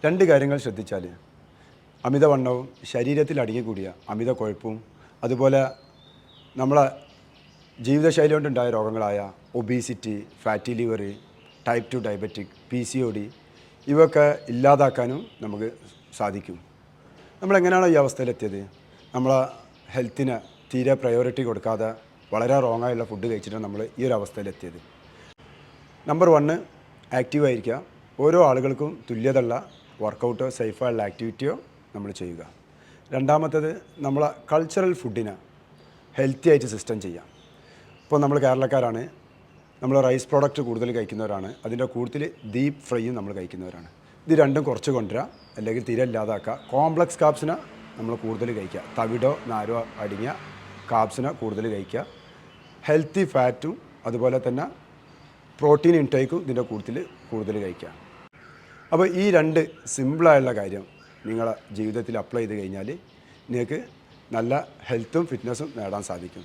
രണ്ട് കാര്യങ്ങൾ ശ്രദ്ധിച്ചാൽ അമിതവണ്ണവും ശരീരത്തിൽ അടങ്ങിക്കൂടിയ അമിത കൊഴുപ്പും അതുപോലെ നമ്മളെ ജീവിതശൈലി കൊണ്ടുണ്ടായ രോഗങ്ങളായ obesity, fatty liver, type 2 diabetic, PCOD ഇവയൊക്കെ ഇല്ലാതാക്കാനും നമുക്ക് സാധിക്കും. നമ്മളെങ്ങനെയാണോ ഈ അവസ്ഥയിലെത്തിയത്? നമ്മളെ ഹെൽത്തിന് തീരെ പ്രയോറിറ്റി കൊടുക്കാതെ വളരെ റോങ്ങായുള്ള ഫുഡ് കഴിച്ചിട്ടാണ് നമ്മൾ ഈ ഒരു അവസ്ഥയിലെത്തിയത്. നമ്പർ 1, ആക്റ്റീവായിരിക്കുക. ഓരോ ആളുകൾക്കും തുല്യതയുള്ള വർക്കൗട്ടോ സേഫായുള്ള ആക്ടിവിറ്റിയോ നമ്മൾ ചെയ്യുക. രണ്ടാമത്തേത്, നമ്മളെ കൾച്ചറൽ ഫുഡിനെ ഹെൽത്തി ആയിട്ട് സിസ്റ്റം ചെയ്യാം. ഇപ്പോൾ നമ്മൾ കേരളക്കാരാണ്, നമ്മൾ റൈസ് പ്രോഡക്റ്റ് കൂടുതൽ കഴിക്കുന്നവരാണ്, അതിൻ്റെ കൂടുതൽ ഡീപ്പ് ഫ്രൈയും നമ്മൾ കഴിക്കുന്നവരാണ്. ഇത് രണ്ടും കുറച്ച് കൊണ്ടുവരിക, അല്ലെങ്കിൽ തീരെ ഇല്ലാതാക്കുക. കോംപ്ലക്സ് കാർബ്സിനെ നമ്മൾ കൂടുതൽ കഴിക്കുക, തവിടോ നാരോ അടങ്ങിയ കാർബ്സിനെ കൂടുതൽ കഴിക്കുക. ഹെൽത്തി ഫാറ്റും അതുപോലെ തന്നെ പ്രോട്ടീൻ ഇൻടേക്കും ഇതിൻ്റെ കൂടുതൽ കഴിക്കുക. അപ്പോൾ ഈ രണ്ട് സിമ്പിളായുള്ള കാര്യം നിങ്ങളെ ജീവിതത്തിൽ അപ്ലൈ ചെയ്ത് കഴിഞ്ഞാൽ നിങ്ങൾക്ക് നല്ല ഹെൽത്തും ഫിറ്റ്നസ്സും നേടാൻ സാധിക്കും.